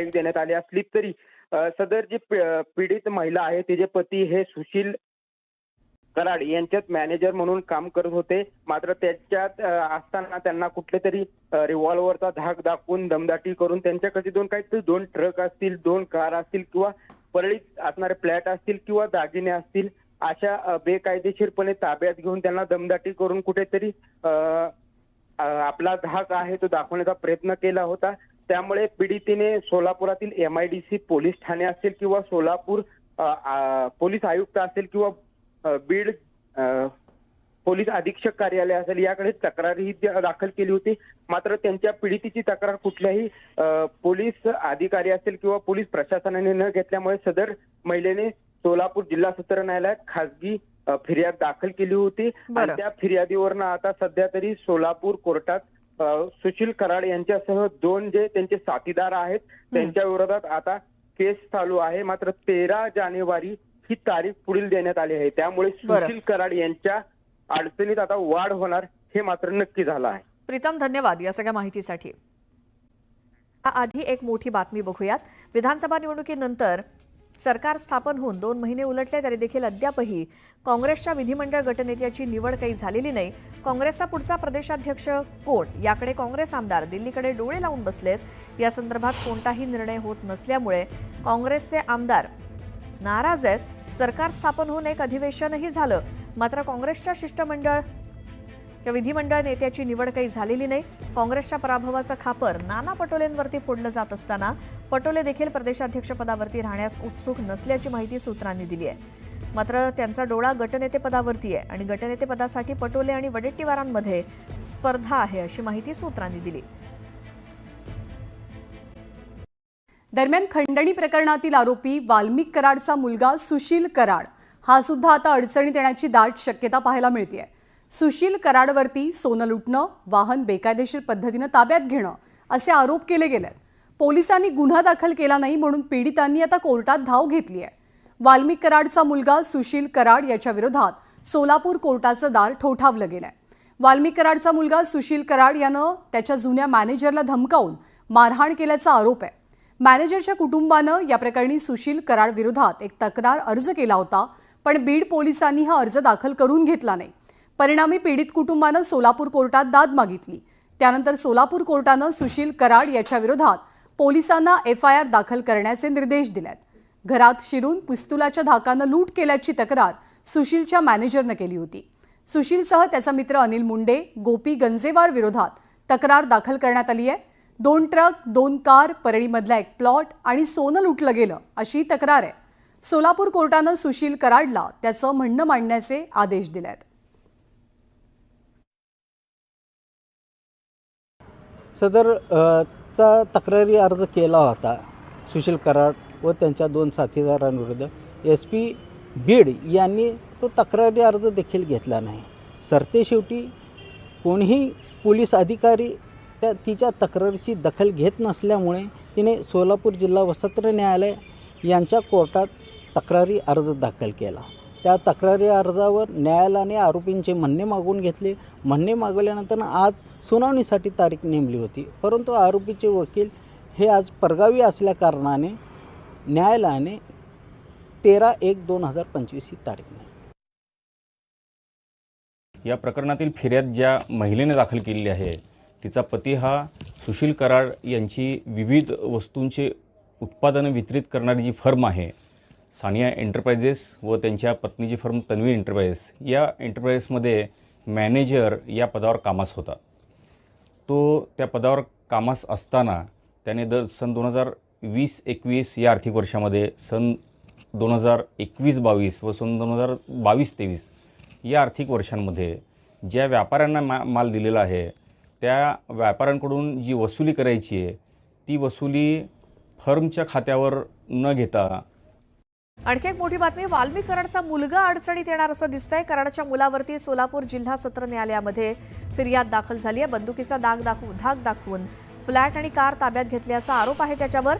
देण्यात आली असली तरी सदर जी पीडित महिला आहे तिचे पती हे सुशील कराड यांच्यात मॅनेजर म्हणून काम करत होते. मात्र त्याच्यात असताना त्यांना कुठले तरी रिव्हॉल्व्हरचा धाक दाखवून दमदाटी करून त्यांच्याकडे दोन ट्रक असतील, 2 कार असतील किंवा परळीत असणारे फ्लॅट असतील किंवा दागिने असतील अशा बेकायदेशीरपणे ताब्यात घेऊन त्यांना दमदाटी करून कुठेतरी आपला धाक आहे तो दाखवण्याचा प्रयत्न केला होता. त्यामुळे पीडितेने सोलापुरातील MIDC पोलीस ठाणे असेल किंवा सोलापूर पोलीस आयुक्त असेल किंवा बीड पोलीस अधीक्षक कार्यालय असेल याकडे तक्रारही दाखल केली होती. मात्र त्यांच्या पीडितेची तक्रार कुठल्याही पोलीस अधिकारी असेल किंवा पोलीस प्रशासनाने न घेतल्यामुळे सदर महिलेने सोलापूर जिल्हा सत्र न्यायालयात खासगी फिर्याद दाखल केली होती. आणि त्या फिर्यादीवरनं आता सध्या तरी सोलापूर कोर्टात सुशील कराड यांच्यासह 2 जे त्यांचे साथीदार आहेत त्यांच्या विरोधात आता केस चालू आहे. मात्र 13 जानेवारी ही तारीख पुढील देण्यात आली आहे. त्यामुळे सुशील कराड यांच्या अडचणीत आता वाढ होणार हे मात्र नक्की झालं आहे. प्रीतम, धन्यवाद या सगळ्या माहितीसाठी. आधी एक मोठी बातमी बघूयात. विधानसभा निवडणुकीनंतर सरकार स्थापन होऊन 2 महिने उलटले तरी देखील अद्यापही काँग्रेसच्या विधिमंडळ गटनेत्याची निवड काही झालेली नाही. काँग्रेसचा पुढचा प्रदेशाध्यक्ष कोण याकडे काँग्रेस आमदार दिल्लीकडे डोळे लावून बसलेत. या संदर्भात कोणताही निर्णय होत नसल्यामुळे काँग्रेसचे आमदार नाराज आहेत. सरकार स्थापन होऊन एक अधिवेशनही झालं, मात्र काँग्रेसच्या शिष्टमंडळ या विधिमंडळ नेत्याची निवड काही झालेली नाही. काँग्रेसच्या पराभवाचं खापर नाना पटोलेंवरती फोडलं जात असताना पटोले देखील प्रदेशाध्यक्षपदावरती राहण्यास उत्सुक नसल्याची माहिती सूत्रांनी दिली आहे. मात्र त्यांचा डोळा गटनेतेपदावरती आहे आणि गटनेतेपदासाठी पटोले आणि वडेट्टीवारांमध्ये स्पर्धा आहे अशी माहिती सूत्रांनी दिली. दरम्यान खंडणी प्रकरणातील आरोपी वाल्मिक कराडचा मुलगा सुशील कराड हा सुद्धा आता अडचणीत येण्याची दाट शक्यता पाहायला मिळते. सुशील कराडवरती सोनं लुटणं, वाहन बेकायदेशीर पद्धतीनं ताब्यात घेणं असे आरोप केले गेलेत. पोलिसांनी गुन्हा दाखल केला नाही म्हणून पीडितांनी आता कोर्टात धाव घेतली आहे. वाल्मिक कराडचा मुलगा सुशील कराड याच्या विरोधात सोलापूर कोर्टाचं दार ठोठावलं गेलंय. वाल्मिक कराडचा मुलगा सुशील कराड यानं त्याच्या जुन्या मॅनेजरला धमकावून मारहाण केल्याचा आरोप आहे. मॅनेजरच्या कुटुंबानं या प्रकरणी सुशील कराड विरोधात एक तक्रार अर्ज केला होता, पण बीड पोलिसांनी हा अर्ज दाखल करून घेतला नाही. परिणामी पीडित कुटुंबानं सोलापूर कोर्टात दाद मागितली. त्यानंतर सोलापूर कोर्टानं सुशील कराड याच्या विरोधात पोलिसांना FIR दाखल करण्याचे निर्देश दिलेत. घरात शिरून पिस्तुलाच्या धाकानं लूट केल्याची तक्रार सुशीलच्या मॅनेजरनं केली होती. सुशीलसह त्याचा मित्र अनिल मुंडे, गोपी गंजेवार विरोधात तक्रार दाखल करण्यात आली आहे. 2 ट्रक, 2 कार, परळीमधला एक प्लॉट आणि सोनं लुटलं गेलं अशी तक्रार आहे. सोलापूर कोर्टानं सुशील कराडला त्याचं म्हणणं मांडण्याचे आदेश दिलेत. सदर चा तक्रारी अर्ज केला होता सुशील कराड व त्यांच्या 2 साथीदारांविरुद्ध. SP बीड यांनी तो तक्रारी अर्ज देखील घेतला नाही. सरतेशेवटी कोणीही पोलीस अधिकारी तिच्या तक्रारीची दखल घेत नसल्यामुळे तिने सोलापूर जिल्हा व सत्र न्यायालय यांच्या कोर्टात तक्रारी अर्ज दाखल केला. त्या तक्रारी अर्जावर न्यायालयाने आरोपींचे म्हणणे मागून घेतले. म्हणणे मागवल्यानंतर आज सुनावणीसाठी तारीख नेमली होती, परंतु आरोपीचे वकील हे आज परगावी असल्याकारणाने न्यायालयाने 13/1/2025 ही तारीख नेमली. या प्रकरणातील फिर्याद ज्या महिलेने दाखल केलेली आहे तिचा पती हा सुशील कराड यांची विविध वस्तूंचे उत्पादनं वितरित करणारी जी फर्म आहे सानिया एंटरप्राइजेस व त्यांच्या पत्नीची फर्म तन्वी एंटरप्राइजेस, या एंटरप्राइजेसमध्ये मॅनेजर या पदावर कामास होता. तो त्या पदावर कामास असताना त्याने सन 2020-21 या आर्थिक वर्षामध्ये सन 2021-22 व सन 2022-23 या आर्थिक वर्षांमध्ये ज्या व्यापाऱ्यांना माल दिलेला आहे त्या व्यापाऱ्यांकडून जी वसुली करायची आहे ती वसुली फर्मच्या खात्यावर न घेता. आणखी एक मोठी बातमी. वाल्मिक कराडचा मुलगा अडचणीत येणार असं दिसतंय. कराडच्या मुलावरती सोलापूर जिल्हा सत्र न्यायालयामध्ये फिर्याद दाखल झाली आहे. बंदुकीचा धाक दाखवून फ्लॅट आणि कार ताब्यात घेतल्याचा आरोप आहे त्याच्यावर.